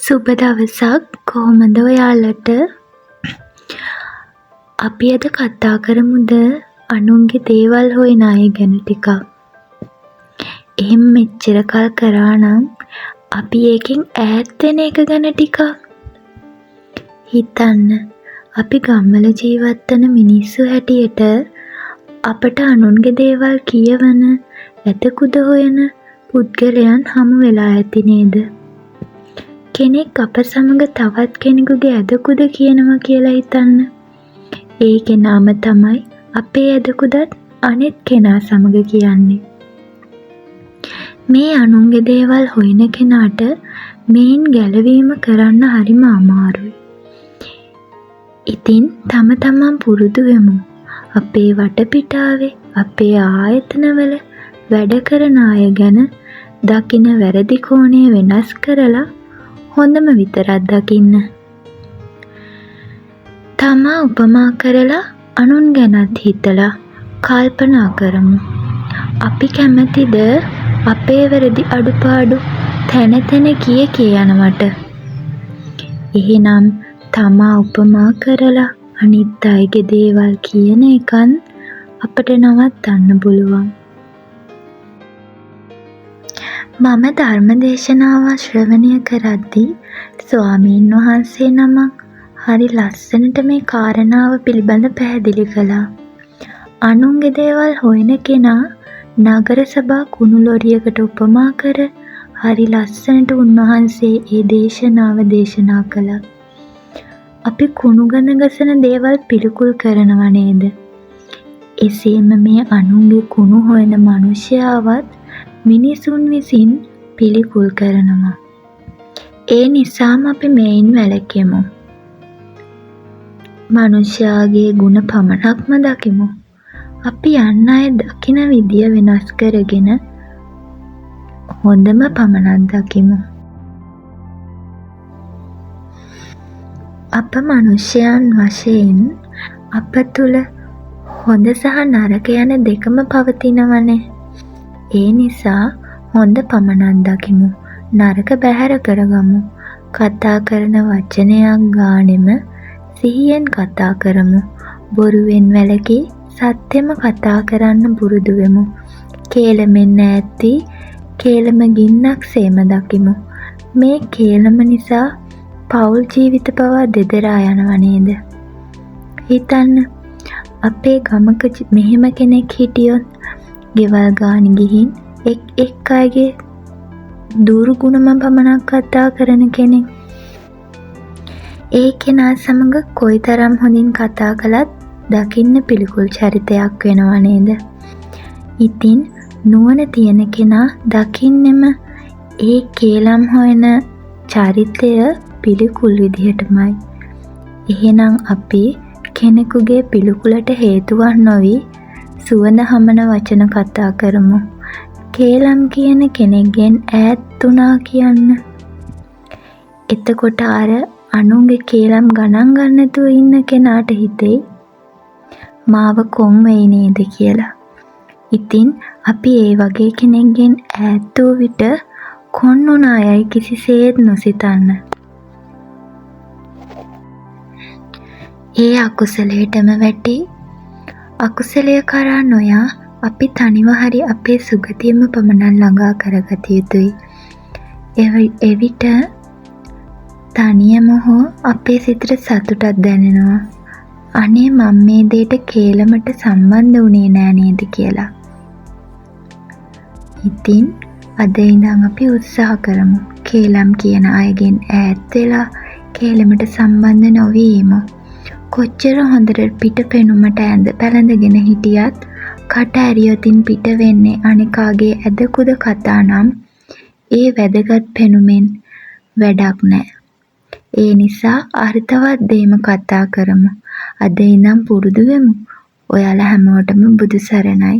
සුබ දවසක්. කොහොමද ඔයාලට? අපි අද කතා කරමුද අනුන්ගේ දේවල් හොයන අය ගැන ටිකක්. එහෙම මෙච්චර කල් කරා නම් අපි ඒකෙන් ඈත් වෙන එක ගැන ටිකක් හිතන්න. අපි ගම්වල ජීවත් වෙන මිනිස්සු හැටියට අපට අනුන්ගේ දේවල් කියවන, ඇතකුද හොයන පුද්ගලයන් හමු වෙලා ඇති නේද? කෙනෙක් අප සමග තවත් කෙනෙකුගේ ඇදකුද කියනවා කියලා හිතන්න. ඒ කෙනාම තමයි අපේ ඇදකුදත් අනෙත් කෙනා සමග කියන්නේ. මේ අනුන්ගේ දේවල් හොයන කෙනාට මේන් ගැලවීම කරන්න හරිම අමාරුයි. ඉතින් තමන් පුරුදු වෙමු. අපේ වටපිටාවේ, අපේ ආයතනවල වැඩ කරන අය ගැන දකින වැරදි කෝණය වෙනස් කරලා හොඳම විතරක් දකින්න. තමා උපමා කරලා අනුන් ගැනත් හිතලා කල්පනා කරමු. අපි කැමතිද අපේ වැරදි අඩුපාඩු තැන කිය යනවට? එහෙනම් තමා උපමා කරලා අනිත් අයගේ දේවල් කියන එකන් අපට නවත්තන්න පුළුවන්. මම ධර්ම දේශනාව ශ්‍රවණය කරද්දී ස්වාමීන් වහන්සේ නමක් හරි ලස්සනට මේ කාරණාව පිළිබඳ පැහැදිලි කළා. අනුන්ගේ දේවල් හොයන කෙනා නගර සභා කුණු ලොරියකට උපමා කර හරි ලස්සනට උන්වහන්සේ ඒ දේශනාව දේශනා කළා. අපි කුණු ගසන දේවල් පිළිකුල් කරනව නේද? එසේම මේ අනුන්ගේ කුණු හොයන මිනිසයාවත් මිනිසුන් විසින් පිළිකුල් කරනවා. ඒ නිසාම අපි මේන් වැළකෙමු. මිනිසයාගේ ගුණ පමණක්ම දකිමු. අපි යන්න අය දකින විදිය වෙනස් කරගෙන හොඳම පමණක් දකිමු. අප මිනිසයන් වශයෙන් අප තුළ හොඳ සහ නරක යන දෙකම පවතිනවනේ. ඒ නිසා හොඳ පමණක් දකිමු. නරක බැහැර කරගමු. කතා කරන වචනයක් ගානෙම සිහියෙන් කතා කරමු. බොරුවෙන් වැළකී සත්‍යම කතා කරන්න පුරුදු වෙමු. කේලමෙන් ඈත් කේලම ගින්නක් සේම දකිමු. මේ කේලම නිසා පෞල් ජීවිත පවා දෙදරා යනව නේද? හිතන්න, අපේ ගමක මෙහෙම කෙනෙක් හිටියොත් ගෙවල් ගාන ගිහින් එක් අයගේ දුරු ගුණම පමණක් කතා කරන කෙනෙක්. ඒ කෙනා සමග කොයිතරම් හොඳින් කතා කළත් දකින්න පිළිකුල් චරිතයක් වෙනව නේද? ඉතින් නුවණ තියෙන කෙනා දකින්නෙම ඒ කේලම් හොයන චරිතය පිළිකුල් විදිහටමයි. එහෙනම් අපි කෙනෙකුගේ පිළිකුලට හේතුවක් නොවි සුවඳ හමන වචන කතා කරමු. කේලම් කියන කෙනෙක්ගෙන් ඈත් වුණා කියන්න. එතකොට අර අනුන්ගේ කේලම් ගණන් ගන්න නැතුව ඉන්න කෙනාට හිතෙයි මාව කොන් වෙයි නේද කියලා. ඉතින් අපි ඒ වගේ කෙනෙක්ගෙන් ඈත් වූ විට කොන් වුණ අයයි කිසිසේත් නොසිතන්න. ඒ අකුසලයටම වැටි අකුසලය කරා නොයා අපි තනිව හරි අපේ සුගතියම පමණක් ළඟා කරගත යුතුයි. එවිට තනියම හෝ අපේ සිතට සතුටක් දැනෙනවා. අනේ මම මේ දෙයට කේලමට සම්බන්ධ වුණේ නෑ නේද කියලා. ඉතින් අද ඉඳන් අපි උත්සාහ කරමු. කේලම් කියන අයගෙන් ඈත් වෙලා කේලමට සම්බන්ධ නොවීම. කොච්චර හොඳට පිට පෙනුමට ඇඳ පැළඳගෙන හිටියත් කට ඇරියොතින් පිට වෙන්නේ අනිකාගේ ඇදකුද කතා නම් ඒ වැදගත් පෙනුමෙන් වැඩක් නෑ. ඒ නිසා අර්ථවත් දේම කතා කරමු. අද ඉඳන් පුරුදු වෙමු. ඔයාලා හැමෝටම බුදු සරණයි.